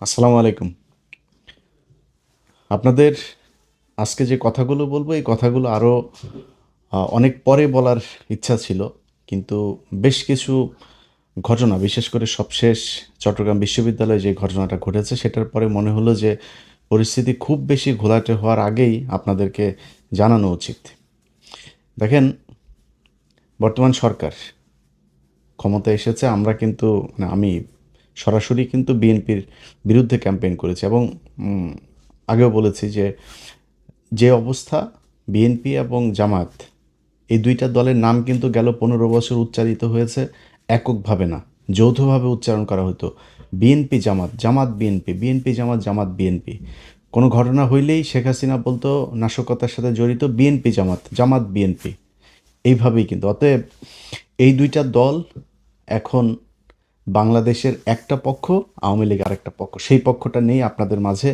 আসসালামু আলাইকুম। আপনাদের আজকে যে কথাগুলো বলবো, এই কথাগুলো আরও অনেক পরে বলার ইচ্ছা ছিল। কিন্তু বেশ কিছু ঘটনা, বিশেষ করে সবশেষ চট্টগ্রাম বিশ্ববিদ্যালয়ে যে ঘটনাটা ঘটেছে, সেটার পরে মনে হলো যে পরিস্থিতি খুব বেশি ঘোলাটে হওয়ার আগেই আপনাদেরকে জানানো উচিত। দেখেন, বর্তমান সরকার ক্ষমতায় এসেছে। আমরা কিন্তু আমি সরাসরি কিন্তু বিএনপির বিরুদ্ধে ক্যাম্পেইন করেছি এবং আগেও বলেছি যে যে অবস্থা, বিএনপি এবং জামাত এই দুইটা দলের নাম কিন্তু গেল 15 বছর উচ্চারিত হয়েছে এককভাবে না, যৌথভাবে উচ্চারণ করা হতো। বিএনপি জামাত, জামাত বিএনপি, বিএনপি জামাত, জামাত বিএনপি। কোনো ঘটনা হইলেই শেখ হাসিনা বলতো নাশকতার সাথে জড়িত বিএনপি জামাত, জামাত বিএনপি, এইভাবেই কিন্তু। অতএব এই দুইটা দল এখন বাংলাদেশের একটা পক্ষ, আওয়ামী লীগ আরেকটা পক্ষ। সেই পক্ষটা নেই, আপনাদের মাঝে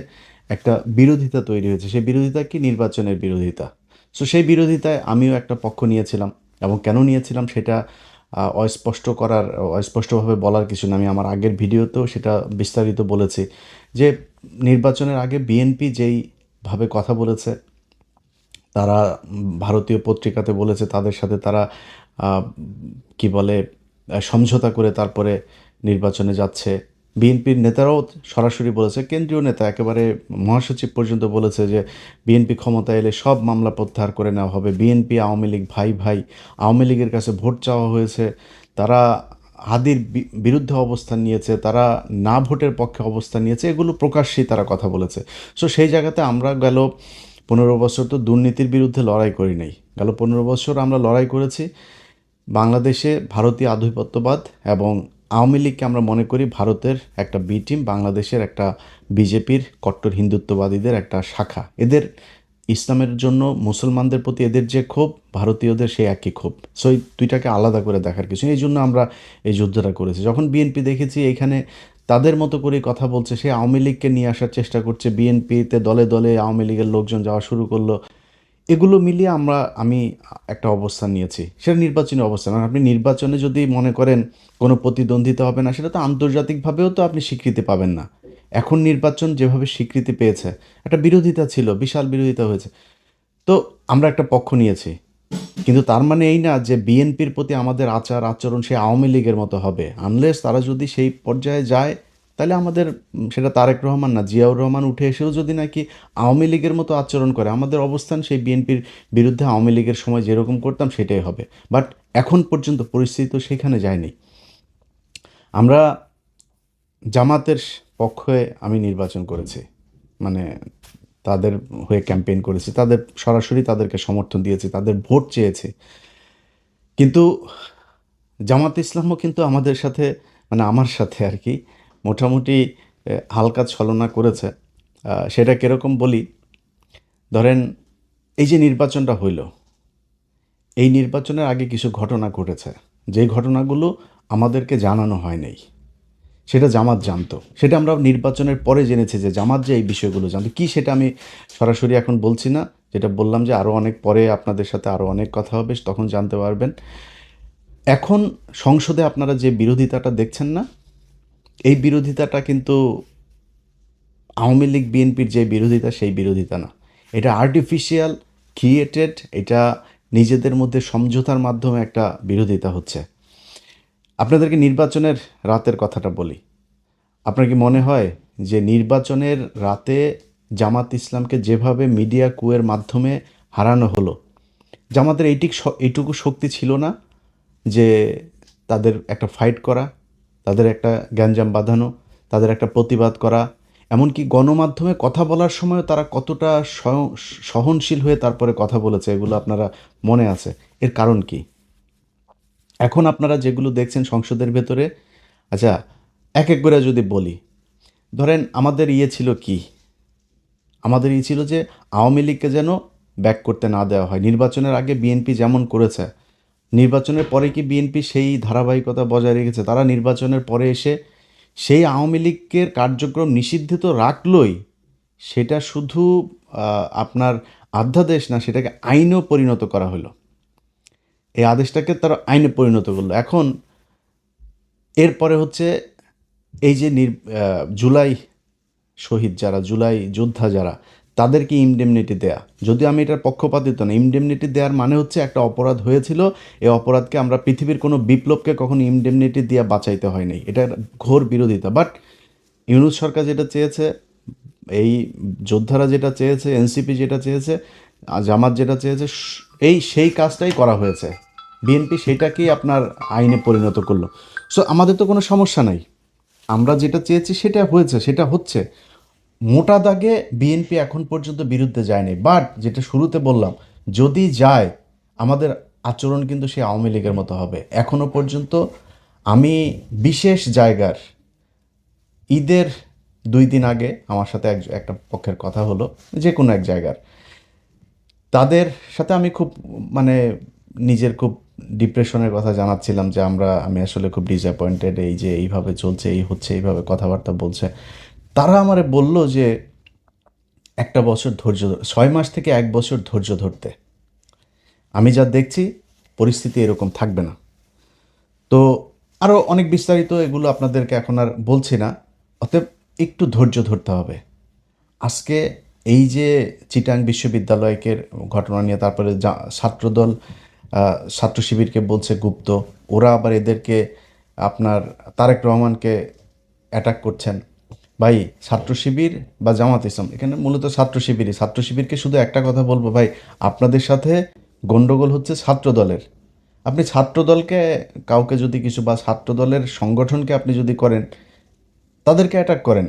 একটা বিরোধিতা তৈরি হয়েছে। সেই বিরোধিতা কি? নির্বাচনের বিরোধিতা। সো সেই বিরোধিতায় আমিও একটা পক্ষ নিয়েছিলাম, এবং কেন নিয়েছিলাম সেটা অস্পষ্টভাবে বলার কিছু না। আমি আমার আগের ভিডিওতেও সেটা বিস্তারিত বলেছি যে নির্বাচনের আগে বিএনপি যেইভাবে কথা বলেছে, তারা ভারতীয় পত্রিকাতে বলেছে তাদের সাথে তারা আহ, কি বলে সমঝোতা করে তারপরে নির্বাচনে যাচ্ছে। বিএনপির নেতারাও সরাসরি বলেছে, কেন্দ্রীয় নেতা একেবারে মহাসচিব পর্যন্ত বলেছে যে বিএনপি ক্ষমতায় এলে সব মামলা প্রত্যাহার করে নেওয়া হবে। বিএনপি আওয়ামী লীগ ভাই ভাই, আওয়ামী লীগের কাছে ভোট চাওয়া হয়েছে, তারা হাদির বিরুদ্ধে অবস্থান নিয়েছে, তারা না ভোটের পক্ষে অবস্থান নিয়েছে, এগুলো প্রকাশ্যেই তারা কথা বলেছে। সো সেই জায়গাতে আমরা গেল 15 বছর তো দুর্নীতির বিরুদ্ধে লড়াই করি নাই। গেল 15 বছর আমরা লড়াই করেছি বাংলাদেশে ভারতীয় আধিপত্যবাদ এবং আওয়ামী লীগকে আমরা মনে করি ভারতের একটা বি টিম, বাংলাদেশের একটা বিজেপির কট্টর হিন্দুত্ববাদীদের একটা শাখা। এদের ইসলামের জন্য, মুসলমানদের প্রতি এদের যে ক্ষোভ, ভারতীয়দের সেই একই ক্ষোভ। সো এই দুইটাকে আলাদা করে দেখার কিছু নেই। এই জন্য আমরা এই যুদ্ধটা করেছি। যখন বিএনপি দেখেছি এইখানে তাদের মতো করেই কথা বলছে, সে আওয়ামী লীগকে নিয়ে আসার চেষ্টা করছে, বিএনপিতে দলে দলে আওয়ামী লীগের লোকজন যাওয়া শুরু করলো, এগুলো মিলিয়ে আমি একটা অবস্থান নিয়েছি। সেটা নির্বাচনী অবস্থান। আর আপনি নির্বাচনে যদি মনে করেন কোনো প্রতিদ্বন্দ্বিতা হবে না, সেটা তো আন্তর্জাতিকভাবেও তো আপনি স্বীকৃতি পাবেন না। এখন নির্বাচন যেভাবে স্বীকৃতি পেয়েছে, একটা বিরোধিতা ছিল, বিশাল বিরোধিতা হয়েছে। তো আমরা একটা পক্ষ নিয়েছি, কিন্তু তার মানে এই না যে বিএনপির প্রতি আমাদের আচার আচরণ সে আওয়ামী লীগের মতো হবে। আনলেস তারা যদি সেই পর্যায়ে যায়, তাহলে আমাদের সেটা তারেক রহমান না, জিয়াউর রহমান উঠে এসেও যদি নাকি আওয়ামী লীগের মতো আচরণ করে, আমাদের অবস্থান সেই বিএনপির বিরুদ্ধে আওয়ামী লীগের সময় যেরকম করতাম সেটাই হবে। বাট এখন পর্যন্ত পরিস্থিতি তো সেখানে যায়নি। আমরা জামাতের পক্ষে আমি নির্বাচন করেছি, মানে তাদের হয়ে ক্যাম্পেইন করেছি, তাদের সরাসরি তাদেরকে সমর্থন দিয়েছি, তাদের ভোট চেয়েছি। কিন্তু জামাত ইসলামও কিন্তু আমাদের সাথে, মানে আমার সাথে আর কি, মোটামুটি হালকা ছলনা করেছে। সেটা কীরকম বলি, ধরেন এই যে নির্বাচনটা হইল, এই নির্বাচনের আগে কিছু ঘটনা ঘটেছে, যেই ঘটনাগুলো আমাদেরকে জানানো হয় নাই। সেটা জামাত জানতো, সেটা আমরা নির্বাচনের পরে জেনেছি যে জামাত যে এই বিষয়গুলো জানতো। কি সেটা আমি সরাসরি এখন বলছি না, যেটা বললাম যে আরও অনেক পরে আপনাদের সাথে আরও অনেক কথা হবে, তখন জানতে পারবেন। এখন সংসদে আপনারা যে বিরোধিতাটা দেখছেন না, এই বিরোধিতাটা কিন্তু আওয়ামী লীগ বিএনপির যে বিরোধিতা, সেই বিরোধিতা না। এটা আর্টিফিশিয়াল ক্রিয়েটেড, এটা নিজেদের মধ্যে সমঝোতার মাধ্যমে একটা বিরোধিতা হচ্ছে। আপনাদেরকে নির্বাচনের রাতের কথাটা বলি। আপনার কি মনে হয় যে নির্বাচনের রাতে জামাত ইসলামকে যেভাবে মিডিয়া কুয়ের মাধ্যমে হারানো হলো, জামাতের এইটুকু শক্তি ছিল না যে তাদের একটা ফাইট করা, তাদের একটা গ্যাঞ্জাম বাঁধানো, তাদের একটা প্রতিবাদ করা? এমনকি গণমাধ্যমে কথা বলার সময়ও তারা কতটা সহনশীল হয়ে তারপরে কথা বলেছে, এগুলো আপনারা মনে আছে। এর কারণ কি? এখন আপনারা যেগুলো দেখছেন সংসদের ভেতরে, আচ্ছা এক এক করে যদি বলি, ধরেন আমাদের ছিল কি? আমাদের ছিল যে আওয়ামী লীগকে যেন ব্যাক করতে না দেওয়া হয়। নির্বাচনের আগে বিএনপি যেমন করেছে, নির্বাচনের পরে কি বিএনপি সেই ধারাবাহিকতা বজায় রেখেছে? তারা নির্বাচনের পরে এসে সেই আওয়ামী লীগের কার্যক্রম নিষিদ্ধ তো রাখলই, সেটা শুধু আপনার অধ্যাদেশ না, সেটাকে আইনেও পরিণত করা হলো। এই আদেশটাকে তারা আইনে পরিণত করলো। এরপরে হচ্ছে এই যে জুলাই শহীদ যারা, জুলাই যোদ্ধা যারা, তাদেরকে ইনডেমনিটি দেয়া। যদিও আমি এটার পক্ষপাতিত্ব না, ইনডেমনিটি দেওয়ার মানে হচ্ছে একটা অপরাধ হয়েছিল, এই অপরাধকে আমরা পৃথিবীর কোনো বিপ্লবকে কখনো ইনডেমনিটি দিয়ে বাঁচাইতে হয় নাই, এটার ঘোর বিরোধিতা। বাট ইউনূস সরকার যেটা চেয়েছে, এই যোদ্ধারা যেটা চেয়েছে, এনসিপি যেটা চেয়েছে, জামাত যেটা চেয়েছে, সেই কাজটাই করা হয়েছে। বিএনপি সেটাকেই আপনার আইনে পরিণত করলো। সো আমাদের তো কোনো সমস্যা নাই, আমরা যেটা চেয়েছি সেটা হয়েছে, সেটা হচ্ছে। মোটা দাগে বিএনপি এখন পর্যন্ত বিরুদ্ধে যায়নি, বাট যেটা শুরুতে বললাম, যদি যায় আমাদের আচরণ কিন্তু সেই আওয়ামী লীগের মতো হবে। এখনো পর্যন্ত আমি বিশেষ জায়গার ঈদের 2 দিন আগে আমার সাথে একটা পক্ষের কথা হলো, যে কোনো এক জায়গার, তাদের সাথে আমি খুব মানে নিজের খুব ডিপ্রেশনের কথা জানাচ্ছিলাম যে আমি আসলে খুব ডিসঅ্যাপয়েন্টেড, এই যে এইভাবে চলছে, এই হচ্ছে, এইভাবে কথাবার্তা বলছে। তারা আমারে বলল যে 1 বছর ধৈর্য 6 মাস থেকে 1 বছর ধৈর্য ধরতে। আমি যা দেখছি পরিস্থিতি এরকম থাকবে না। তো আরও অনেক বিস্তারিত এগুলো আপনাদেরকে এখন আর বলছি না, অতএব একটু ধৈর্য ধরতে হবে। আজকে এই যে চিটাং বিশ্ববিদ্যালয়কে ঘটনা নিয়ে, তারপরে ছাত্রদল ছাত্র শিবিরকে বলছে গুপ্ত, ওরা আবার এদেরকে আপনার তারেক রহমানকে অ্যাটাক করছেন। ভাই, ছাত্র শিবির বা জামাত ইসলাম, এখানে মূলত ছাত্র শিবিরই। ছাত্র শিবিরকে শুধু একটা কথা বলবো, ভাই আপনাদের সাথে গন্ডগোল হচ্ছে ছাত্র দলের। আপনি ছাত্র দলকে কাউকে যদি কিছু, বা ছাত্র দলের সংগঠনকে আপনি যদি করেন, তাদেরকে অ্যাটাক করেন,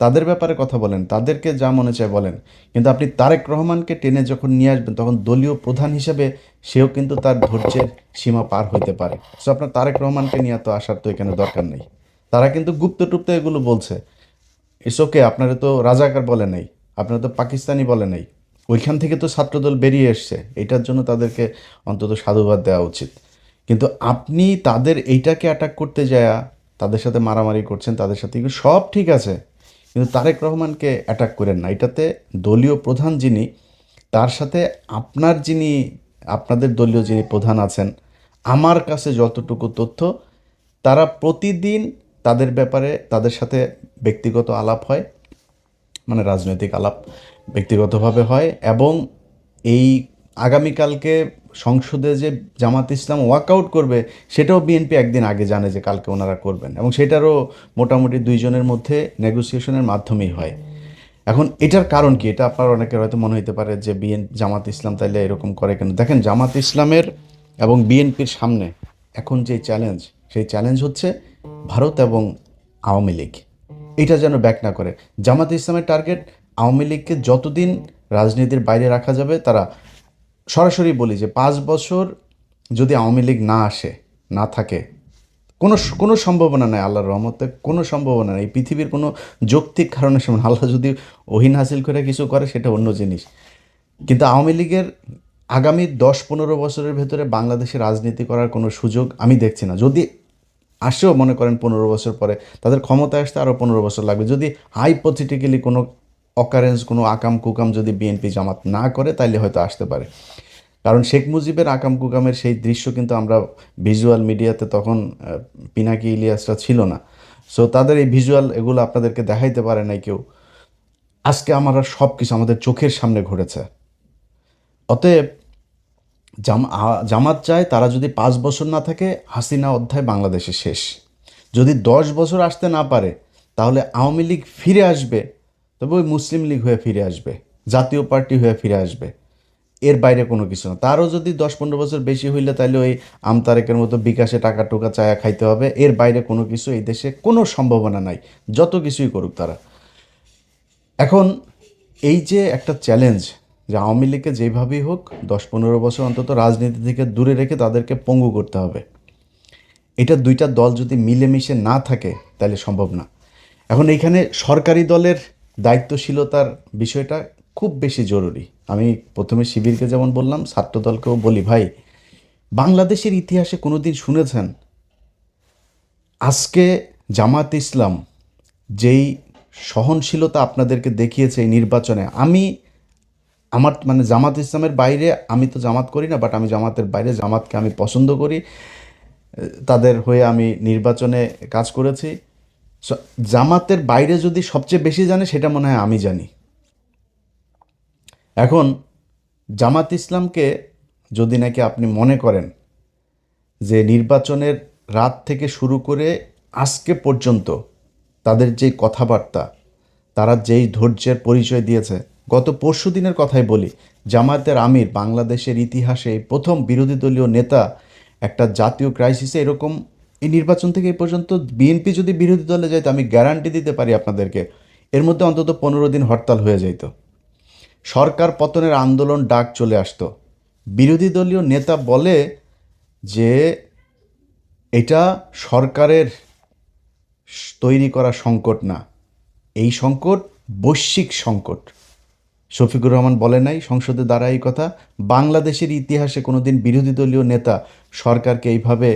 তাদের ব্যাপারে কথা বলেন, তাদেরকে যা মনে চায় বলেন। কিন্তু আপনি তারেক রহমানকে টেনে যখন নিয়ে আসবেন, তখন দলীয় প্রধান হিসেবে সেও কিন্তু তার ধৈর্যের সীমা পার হইতে পারে। সো আপনার তারেক রহমানকে নিয়ে তো আসার তো এখানে দরকার নেই। তারা কিন্তু গুপ্ত টুপ্ত এগুলো বলছে, ইটস ওকে। আপনারা তো রাজাকার বলে নাই, আপনারা তো পাকিস্তানি বলে নাই, ওইখান থেকে তো ছাত্রদল বেরিয়ে এসছে, এটার জন্য তাদেরকে অন্তত সাধুবাদ দেওয়া উচিত। কিন্তু আপনি তাদের এইটাকে অ্যাটাক করতে যায়া তাদের সাথে মারামারি করছেন, তাদের সাথে এগুলো সব ঠিক আছে, কিন্তু তারেক রহমানকে অ্যাটাক করেন না। এটাতে দলীয় প্রধান যিনি, তার সাথে আপনাদের দলীয় যিনি প্রধান আছেন, আমার কাছে যতটুকু তথ্য, তারা প্রতিদিন তাদের ব্যাপারে তাদের সাথে ব্যক্তিগত আলাপ হয়, মানে রাজনৈতিক আলাপ ব্যক্তিগতভাবে হয়। এবং এই আগামীকালকে সংসদে যে জামাত ইসলাম ওয়াকআউট করবে, সেটাও বিএনপি একদিন আগে জানে যে কালকে ওনারা করবেন, এবং সেটারও মোটামুটি দুইজনের মধ্যে নেগোসিয়েশনের মাধ্যমেই হয়। এখন এটার কারণ কি, এটা আপনার অনেকের হয়তো মনে হতে পারে যে জামাত ইসলাম তাইলে এরকম করে কেন। দেখেন, জামাত ইসলামের এবং বিএনপির সামনে এখন যে চ্যালেঞ্জ, সেই চ্যালেঞ্জ হচ্ছে ভারত এবং আওয়ামী লীগ। এটা যেন ব্যাক না করে। জামাত ইসলামের টার্গেট আওয়ামী লীগকে যতদিন রাজনীতির বাইরে রাখা যাবে, তারা সরাসরি বলি যে 5 বছর যদি আওয়ামী লীগ না আসে, না থাকে, কোনো কোনো সম্ভাবনা নেই, আল্লাহর রহমতে কোনো সম্ভাবনা নেই। পৃথিবীর কোনো যৌক্তিক কারণে সমান, আল্লাহ যদি ওহিন হাসিল করে কিছু করে সেটা অন্য জিনিস। কিন্তু আওয়ামী লীগের আগামী 10-15 বছরের ভেতরে বাংলাদেশে রাজনীতি করার কোনো সুযোগ আমি দেখছি না। যদি আসেও মনে করেন 15 বছর পরে, তাদের ক্ষমতায় আসতে আরও 15 বছর লাগবে। যদি হাইপোথেটিক্যালি কোনো অকারেন্স, কোনো আকাম কুকাম যদি বিএনপি জামাত না করে, তাইলে হয়তো আসতে পারে। কারণ শেখ মুজিবের আকাম কুকামের সেই দৃশ্য কিন্তু আমরা ভিজুয়াল মিডিয়াতে তখন পিনাকি ইলিয়াসরা ছিল না। সো তাদের এই ভিজুয়াল এগুলো আপনাদেরকে দেখাইতে পারে নাই কেউ। আজকে আমরা সব কিছু আমাদের চোখের সামনে ঘটেছে। অতএব জামাত চায় তারা যদি 5 বছর না থাকে, হাসিনা অধ্যায় বাংলাদেশে শেষ। যদি 10 বছর আসতে না পারে, তাহলে আওয়ামী লীগ ফিরে আসবে, তবে ওই মুসলিম লীগ হয়ে ফিরে আসবে, জাতীয় পার্টি হয়ে ফিরে আসবে। এর বাইরে কোনো কিছু না। তারও যদি 10-15 বছর বেশি হইলে, তাহলে ওই আমতারেকের মতো বিকাশে টাকা টোকা চায়া খাইতে হবে। এর বাইরে কোনো কিছু এই দেশে কোনো সম্ভাবনা নাই, যত কিছুই করুক তারা। এখন এই যে একটা চ্যালেঞ্জ, যে আওয়ামী লীগকে যেভাবেই হোক 10-15 বছর অন্তত রাজনীতি থেকে দূরে রেখে তাদেরকে পঙ্গু করতে হবে। এটা দুইটা দল যদি মিলেমিশে না থাকে, তাহলে সম্ভব না। এখন এইখানে সরকারি দলের দায়িত্বশীলতার বিষয়টা খুব বেশি জরুরি। আমি প্রথমে শিবিরকে যেমন বললাম, ছাত্র দলকেও বলি, ভাই বাংলাদেশের ইতিহাসে কোনো দিন শুনেছেন আজকে জামাত ইসলাম যেই সহনশীলতা আপনাদেরকে দেখিয়েছে এই নির্বাচনে? আমার মানে জামাত ইসলামের বাইরে, আমি তো জামাত করি না, বাট আমি জামাতের বাইরে জামাতকে আমি পছন্দ করি, তাদের হয়ে আমি নির্বাচনে কাজ করেছি। সো জামাতের বাইরে যদি সবচেয়ে বেশি জানে সেটা মনে হয় আমি জানি। এখন জামাত ইসলামকে যদি নাকি আপনি মনে করেন যে নির্বাচনের রাত থেকে শুরু করে আজকে পর্যন্ত তাদের যেই কথাবার্তা, তারা যেই ধৈর্যের পরিচয় দিয়েছে, গত পরশু দিনের কথাই বলি, জামায়াতের আমির বাংলাদেশের ইতিহাসে এই প্রথম বিরোধী দলীয় নেতা একটা জাতীয় ক্রাইসিসে এরকম, এই নির্বাচন থেকে এই পর্যন্ত বিএনপি যদি বিরোধী দলে যাইতো আমি গ্যারান্টি দিতে পারি আপনাদেরকে এর মধ্যে অন্তত 15 দিন হরতাল হয়ে যাইত, সরকার পতনের আন্দোলন ডাক চলে আসতো। বিরোধী দলীয় নেতা বলে যে এটা সরকারের তৈরি করা সংকট না, এই সংকট বৈশ্বিক সংকট। শফিকুর রহমান বলে নাই সংসদে দাঁড়ায় এই কথা? বাংলাদেশের ইতিহাসে কোনোদিন বিরোধী দলীয় নেতা সরকারকে এইভাবে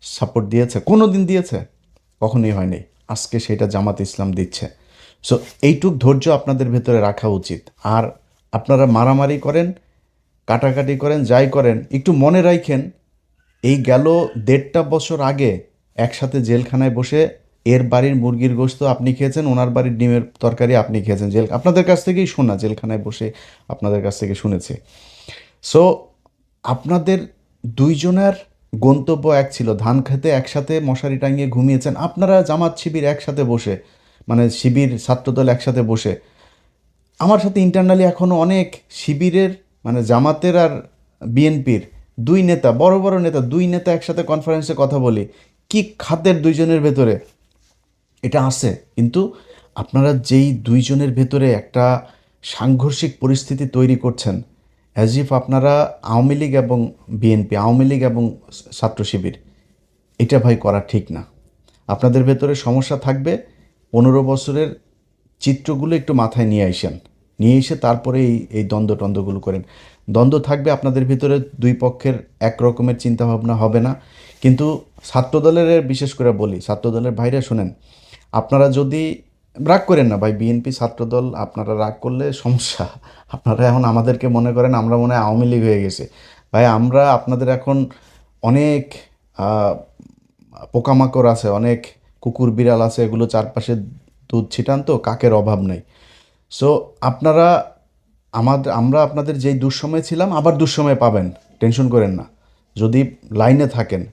সাপোর্ট দিয়েছে? কোনো দিন দিয়েছে? কখনোই হয়নি। আজকে সেটা জামাত ইসলাম দিচ্ছে। সো এইটুক ধৈর্য আপনাদের ভেতরে রাখা উচিত। আর আপনারা মারামারি করেন, কাটাকাটি করেন, যাই করেন, একটু মনে রাখেন এই গেল 1.5 বছর আগে একসাথে জেলখানায় বসে এর বাড়ির মুরগির গোশত আপনি খেয়েছেন, ওনার বাড়ির ডিমের তরকারি আপনি খেয়েছেন। আপনাদের কাছ থেকেই শোনা, জেলখানায় বসে আপনাদের কাছ থেকে শুনেছি। সো আপনাদের দুইজনের গন্তব্য এক ছিল, ধান খেতে একসাথে মশারি টাঙিয়ে ঘুমিয়েছেন আপনারা, জামাত শিবির একসাথে বসে, মানে শিবির ছাত্রদল একসাথে বসে। আমার সাথে ইন্টারনালি এখনও অনেক শিবিরের, মানে জামাতের আর বিএনপির দুই নেতা, বড় বড় নেতা, দুই নেতা একসাথে কনফারেন্সে কথা বলি, কি খাতের দুইজনের ভেতরে এটা আছে। কিন্তু আপনারা যেই দুইজনের ভেতরে একটা সাংঘর্ষিক পরিস্থিতি তৈরি করছেন, অ্যাজ ইফ আপনারা আওয়ামী লীগ এবং বিএনপি, আওয়ামী লীগ এবং ছাত্র শিবির, এটা ভাই করা ঠিক না। আপনাদের ভেতরে সমস্যা থাকবে, 15 বছরের চিত্রগুলো একটু মাথায় নিয়ে আসেন, নিয়ে এসে তারপরে এই দ্বন্দ্বগুলো করেন। দ্বন্দ্ব থাকবে আপনাদের ভিতরে, দুই পক্ষের এক রকমের চিন্তাভাবনা হবে না। কিন্তু ছাত্রদলের, বিশেষ করে বলি ছাত্রদলের ভাইরা শোনেন, আপনারা যদি রাগ করেন না ভাই, বিএনপি ছাত্রদল আপনারা রাগ করলে সমস্যা। আপনারা এখন আমাদেরকে মনে করেন আমরা মনে হয় আওয়ামী লীগ হয়ে গেছে। ভাই আমরা আপনাদের এখন অনেক পোকামাকড় আছে, অনেক কুকুর বিড়াল আছে, এগুলো চারপাশে দুধ ছিটান, তো কাকের অভাব নেই। সো আপনারা আমরা আপনাদের যেই দুঃসময় ছিলাম আবার দুঃসময় পাবেন, টেনশন করেন না যদি লাইনে থাকেন।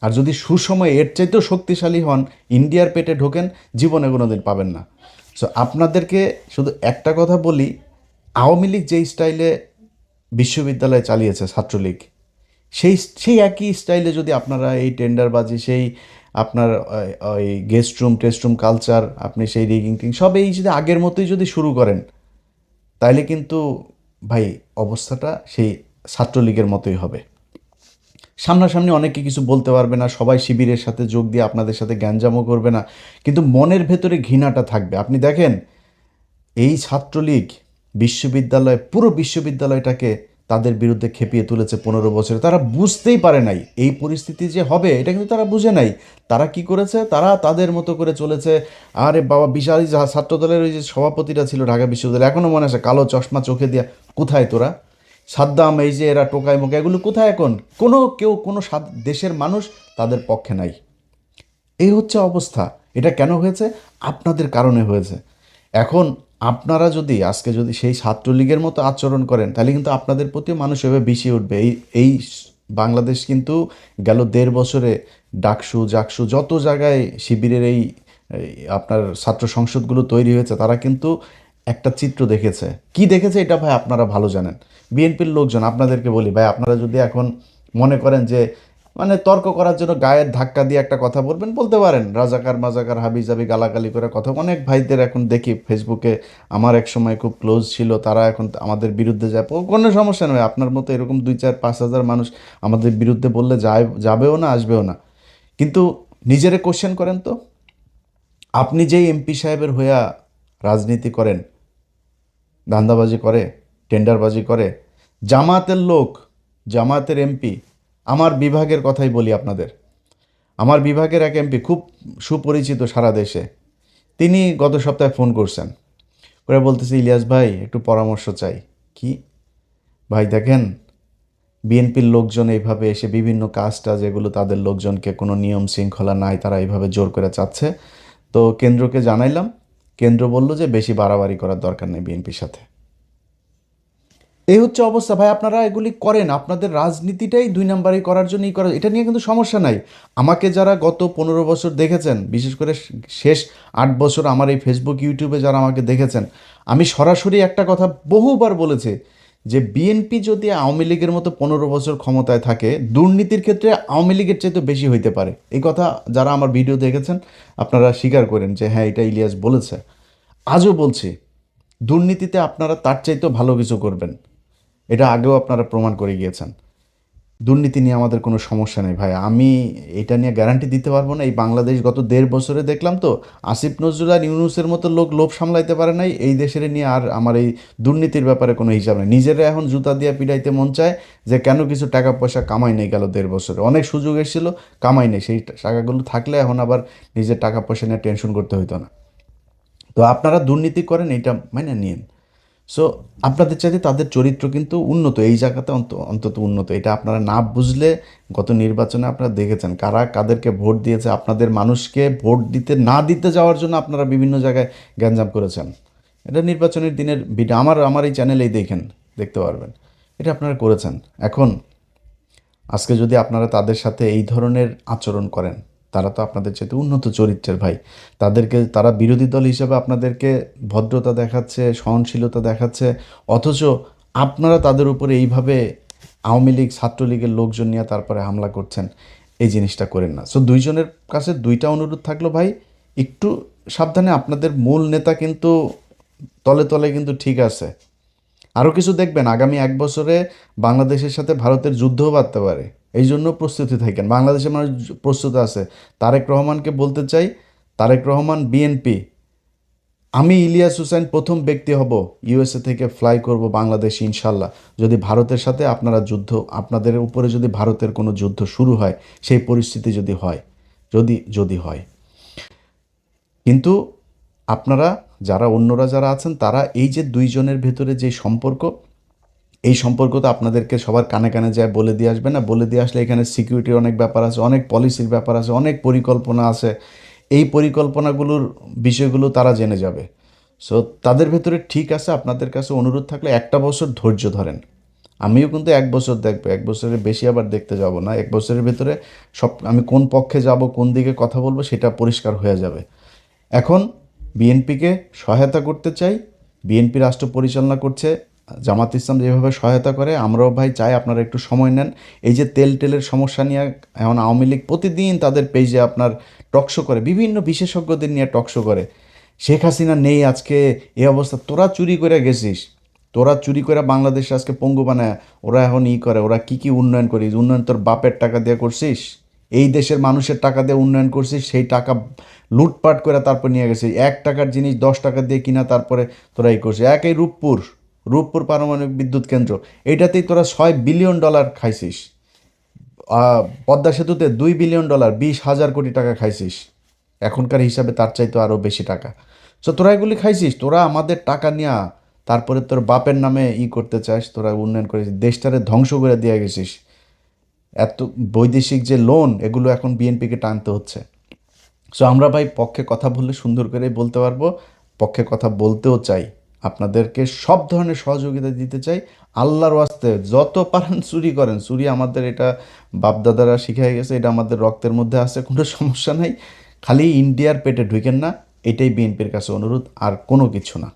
আর যদি সুসময় এর চাইতেও শক্তিশালী হন, ইন্ডিয়ার পেটে ঢোকেন, জীবনে কোনো দিন পাবেন না। সো আপনাদেরকে শুধু একটা কথা বলি, আওয়ামী লীগ যেই স্টাইলে বিশ্ববিদ্যালয় চালিয়েছে ছাত্রলীগ, সেই সেই একই স্টাইলে যদি আপনারা এই টেন্ডারবাজি, সেই আপনার ওই guest room test room culture, আপনি সেই রিগিং টিং সব এই যদি আগের মতোই যদি শুরু করেন, তাইলে কিন্তু ভাই অবস্থাটা সেই ছাত্রলীগের মতোই হবে। সামনাসামনি অনেকে কিছু বলতে পারবে না, সবাই শিবিরের সাথে যোগ দিয়ে আপনাদের সাথে গ্যাঞ্জামও করবে না, কিন্তু মনের ভেতরে ঘৃণাটা থাকবে। আপনি দেখেন এই ছাত্রলীগ বিশ্ববিদ্যালয়, পুরো বিশ্ববিদ্যালয়টাকে তাদের বিরুদ্ধে খেপিয়ে তুলেছে 15 বছরে। তারা বুঝতেই পারে নাই এই পরিস্থিতি যে হবে, এটা কিন্তু তারা বুঝে নাই। তারা কি করেছে, তারা তাদের মতো করে চলেছে। আরে বাবা, বিশাল ছাত্রদলের ওই যে সভাপতিটা ছিল ঢাকা বিশ্ববিদ্যালয়, এখনও মনে আছে, কালো চশমা চোখে দিয়া, কোথায় তোরা? সাদ্দাম, এই যে এরা টোকাই মোকা, এগুলো কোথায় এখন? কোনো দেশের মানুষ তাদের পক্ষে নাই। এই হচ্ছে অবস্থা। এটা কেন হয়েছে? আপনাদের কারণে হয়েছে। এখন আপনারা যদি আজকে যদি সেই ছাত্রলীগের মতো আচরণ করেন, তাহলে কিন্তু আপনাদের প্রতিও মানুষ এভাবে বিষিয়ে উঠবে। এই বাংলাদেশ কিন্তু গেল 1.5 বছরে ডাকসু জাকসু যত জায়গায় শিবিরের এই আপনার ছাত্র সংসদগুলো তৈরি হয়েছে, তারা কিন্তু একটা চিত্র দেখেছে। কি দেখেছে এটা ভাই আপনারা ভালো জানেন। বিএনপির লোকজন, আপনাদেরকে বলি ভাই, আপনারা যদি এখন মনে করেন যে মানে তর্ক করার জন্য গায়ের ধাক্কা দিয়ে একটা কথা বলবেন, বলতে পারেন, রাজাকার মাজাকার হাবি জাবি গালাগালি করে কথা। অনেক ভাইদের এখন দেখি ফেসবুকে, আমার এক সময় খুব ক্লোজ ছিল, তারা এখন আমাদের বিরুদ্ধে যায়, কোনো সমস্যা নয়। আপনার মতো এরকম 2-4-5 হাজার মানুষ আমাদের বিরুদ্ধে বললে যাবেও না, আসবেও না। কিন্তু নিজেরে কোশ্চেন করেন তো, আপনি যেই এমপি সাহেবের হইয়া রাজনীতি করেন, ধান্দাবাজি করে, টেন্ডারবাজি করে, জামাতের লোক, জামাতের এমপি, আমার বিভাগের কথাই বলি আপনাদের, আমার বিভাগের এক এমপি খুব সুপরিচিত সারা দেশে, তিনি গত সপ্তাহে ফোন করছেন, করে বলতেছে, ইলিয়াস ভাই একটু পরামর্শ চাই। কি ভাই? দেখেন বিএনপির লোকজন এইভাবে এসে বিভিন্ন কাজটা যেগুলো তাদের লোকজনকে কোনো নিয়ম শৃঙ্খলা নাই, তারা এইভাবে জোর করে চাচ্ছে, তো কেন্দ্রকে জানাইলাম, কেন্দ্র বলল যে বেশি বাড়াবাড়ি করার দরকার নেই বিএনপির সাথে। এই হচ্ছে অবস্থা ভাই। আপনারা এগুলি করেন, আপনাদের রাজনীতিটাই দুই নাম্বারই করার জন্যই করা, এটা নিয়ে কিন্তু সমস্যা নাই। আমাকে যারা গত 15 বছর দেখেছেন, বিশেষ করে শেষ 8 বছর আমার এই ফেসবুক ইউটিউবে যারা আমাকে দেখেছেন, আমি সরাসরি একটা কথা বহুবার বলেছি যে বিএনপি যদি আওয়ামী লীগের মতো 15 বছর ক্ষমতায় থাকে, দুর্নীতির ক্ষেত্রে আওয়ামী লীগের চাইতে বেশি হইতে পারে। এই কথা যারা আমার ভিডিও দেখেছেন আপনারা স্বীকার করেন যে হ্যাঁ, এটা ইলিয়াস বলেছে। আজও বলছি, দুর্নীতিতে আপনারা তার চাইতেও ভালো কিছু করবেন, এটা আগেও আপনারা প্রমাণ করে গিয়েছেন। দুর্নীতি নিয়ে আমাদের কোনো সমস্যা নেই ভাই, আমি এটা নিয়ে গ্যারান্টি দিতে পারবো না। এই বাংলাদেশ গত 1.5 বছরে দেখলাম তো, আসিফ নজরুল আর ইউনূসের মতো লোক লোভ সামলাইতে পারে নাই, এই দেশের নিয়ে আর আমার এই দুর্নীতির ব্যাপারে কোনো হিসাব নেই। নিজেরা এখন জুতা দিয়ে পিটাইতে মন চায় যে কেন কিছু টাকা পয়সা কামাই নেই গেল 1.5 বছরে। অনেক সুযোগ এসেছিলো, কামাই নেই, সেই টাকাগুলো থাকলে এখন আবার নিজের টাকা পয়সা নিয়ে টেনশন করতে হইতো না। তো আপনারা দুর্নীতি করেন, এটা মানে নিন। সো আপনাদের চাইতে তাদের চরিত্র কিন্তু উন্নত, এই জায়গাতে অন্তত উন্নত। এটা আপনারা না বুঝলে, গত নির্বাচনে আপনারা দেখেছেন কারা কাদেরকে ভোট দিয়েছে। আপনাদের মানুষকে ভোট দিতে না দিতে যাওয়ার জন্য আপনারা বিভিন্ন জায়গায় গ্যাঞ্জাম করেছেন। এটা নির্বাচনের দিনের ভিডিও আমার এই চ্যানেলেই দেখতে পারবেন, এটা আপনারা করেছেন। এখন আজকে যদি আপনারা তাদের সাথে এই ধরনের আচরণ করেন, তারা তো আপনাদের চাইতে উন্নত চরিত্রের ভাই। তারা বিরোধী দল হিসেবে আপনাদেরকে ভদ্রতা দেখাচ্ছে, সহনশীলতা দেখাচ্ছে, অথচ আপনারা তাদের উপরে এইভাবে আওয়ামী লীগ ছাত্রলীগের লোকজন নিয়ে তারপরে হামলা করছেন। এই জিনিসটা করেন না। সো দুইজনের কাছে দুইটা অনুরোধ থাকলো ভাই, একটু সাবধানে। আপনাদের মূল নেতা কিন্তু তলে তলে কিন্তু ঠিক আছে। আরও কিছু দেখবেন, আগামী 1 বছরে বাংলাদেশের সাথে ভারতের যুদ্ধও বাড়তে পারে, এই জন্য প্রস্তুতি থাকেন। বাংলাদেশের মানুষ প্রস্তুত আছে। তারেক রহমানকে বলতে চাই, তারেক রহমান, বিএনপি, আমি ইলিয়াস হুসাইন প্রথম ব্যক্তি হব ইউএসএ থেকে ফ্লাই করব বাংলাদেশ ইনশাল্লাহ, যদি ভারতের সাথে আপনাদের উপরে যদি ভারতের কোনো যুদ্ধ শুরু হয়, সেই পরিস্থিতি যদি হয়, যদি হয়। কিন্তু আপনারা অন্যরা যারা আছেন, তারা এই যে দুইজনের ভেতরে যে সম্পর্ক, এই সম্পর্ক তো আপনাদেরকে সবার কানে কানে যায় বলে দিয়ে আসবে না। বলে দিয়ে আসলে এখানে সিকিউরিটির অনেক ব্যাপার আছে, অনেক পলিসির ব্যাপার আছে, অনেক পরিকল্পনা আছে। এই পরিকল্পনাগুলোর বিষয়গুলো তারা জেনে যাবে। সো তাদের ভেতরে ঠিক আছে, আপনাদের কাছে অনুরোধ থাকলে 1 বছর ধৈর্য ধরেন। আমিও কিন্তু 1 বছর দেখবো, 1 বছরের বেশি আবার দেখতে যাব না। 1 বছরের ভেতরে আমি কোন পক্ষে যাব, কোন দিকে কথা বলবো, সেটা পরিষ্কার হয়ে যাবে। এখন বিএনপিকে সহায়তা করতে চাই। বিএনপি রাষ্ট্র পরিচালনা করছে, জামাত ইসলাম যেভাবে সহায়তা করে, আমরাও ভাই চাই আপনারা একটু সময় নেন। এই যে তেলের সমস্যা নিয়ে এখন আওয়ামী লীগ প্রতিদিন তাদের পেজে আপনার টকশো করে, বিভিন্ন বিশেষজ্ঞদের নিয়ে টকশো করে। শেখ হাসিনা নেই আজকে, এই অবস্থা। তোরা চুরি করে গেছিস, তোরা চুরি করে বাংলাদেশ আজকে পঙ্গু বানায়। ওরা এখন করে, ওরা কি উন্নয়ন করিস? উন্নয়ন তোর বাপের টাকা দিয়ে করছিস, এই দেশের মানুষের টাকা দিয়ে উন্নয়ন করছিস। সেই টাকা লুটপাট করে তারপর নিয়ে গেছিস। 1 টাকার জিনিস 10 টাকা দিয়ে কিনা তারপরে তোরা এই করছিস। এই রূপপুর পারমাণবিক বিদ্যুৎ কেন্দ্র, এইটাতেই তোরা $6 বিলিয়ন খাইছিস। পদ্মা সেতুতে $2 বিলিয়ন, 20,000 কোটি টাকা খাইছিস। এখনকার হিসাবে তার চাইতে আরও বেশি টাকা। সো তোরা এগুলি খাইছিস, তোরা আমাদের টাকা নিয়া তারপরে তোর বাপের নামে করতে চাস, তোরা উন্নয়ন করেছিস, দেশটারে ধ্বংস করে দিয়ে গেছিস। এত বৈদেশিক যে লোন, এগুলো এখন বিএনপিকে টানতে হচ্ছে। সো আমরা ভাই পক্ষে কথা বললে সুন্দর করে বলতে পারবো, পক্ষে কথা বলতেও চাই, আপনাদেরকে সব ধরনের সহযোগিতা দিতে চাই। আল্লাহর ওয়াস্তে যত পারেন চুরি করেন, চুরি আমাদের এটা বাপদাদারা শিখাই গেছে, এটা আমাদের রক্তের মধ্যে আছে, কোনো সমস্যা নাই। খালি ইন্ডিয়ার পেটে ঢুকেন না, এটাই বিএনপির কাছে অনুরোধ, আর কোনো কিছু না।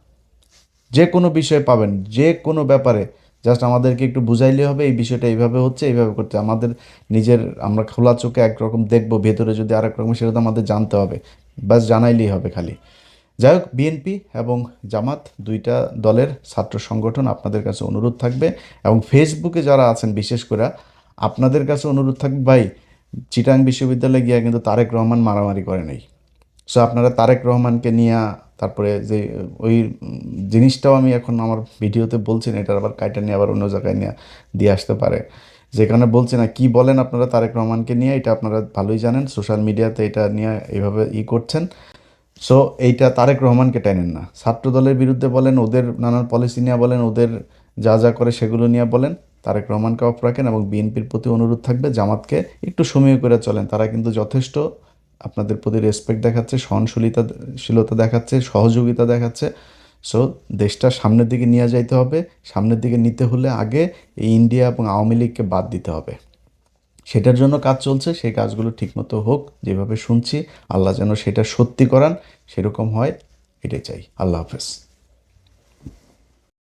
যে কোনো বিষয়ে পাবেন, যে কোনো ব্যাপারে জাস্ট আমাদেরকে একটু বুঝাইলে হবে এই বিষয়টা এইভাবে হচ্ছে, এইভাবে করতে। আমাদের আমরা খোলা চোখে একরকম দেখবো, ভেতরে যদি আরেক রকম, সেটা তো আমাদের জানতে হবে। বাস জানাইলেই হবে খালি। যাই হোক, বিএনপি এবং জামাত দুইটা দলের ছাত্র সংগঠন, আপনাদের কাছে অনুরোধ থাকবে, এবং ফেসবুকে যারা আছেন বিশেষ করে আপনাদের কাছে অনুরোধ থাকবে ভাই, চিটাং বিশ্ববিদ্যালয়ে গিয়ে কিন্তু তারেক রহমান মারামারি করে নেই। সো আপনারা তারেক রহমানকে নিয়ে, তারপরে যে ওই জিনিসটাও আমি এখন আমার ভিডিওতে বলছি না, এটার আবার কাইটা নিয়ে আবার অন্য জায়গায় নিয়ে দিয়ে আসতে পারে। যেখানে বলছি না, কি বলেন আপনারা তারেক রহমানকে নিয়ে, এটা আপনারা ভালোই জানেন, সোশ্যাল মিডিয়াতে এটা নিয়ে এইভাবে করছেন। সো এইটা তারেক রহমানকে টানেন না। ছাত্র দলের বিরুদ্ধে বলেন, ওদের নানান পলিসি নিয়ে বলেন, ওদের যা যা করে সেগুলো নিয়ে বলেন, তারেক রহমানকে অফ রাখেন। এবং বিএনপির প্রতি অনুরোধ থাকবে, জামাতকে একটু সময় করে চলেন, তারা কিন্তু যথেষ্ট আপনাদের প্রতি রেসপেক্ট দেখাচ্ছে, সহনশীলতা দেখাচ্ছে, সহযোগিতা দেখাচ্ছে। সো দেশটা সামনের দিকে নিয়ে যাইতে হবে। সামনের দিকে নিতে হলে আগে এই ইন্ডিয়া এবং আওয়ামী লীগকে বাদ দিতে হবে। সেটার জন্য কাজ চলছে, সেই কাজগুলো ঠিকমতো হোক। যেভাবে শুনছি, আল্লাহ যেন সেটা সত্যি করান, সেরকম হয়, এটাই চাই। আল্লাহ হাফেজ।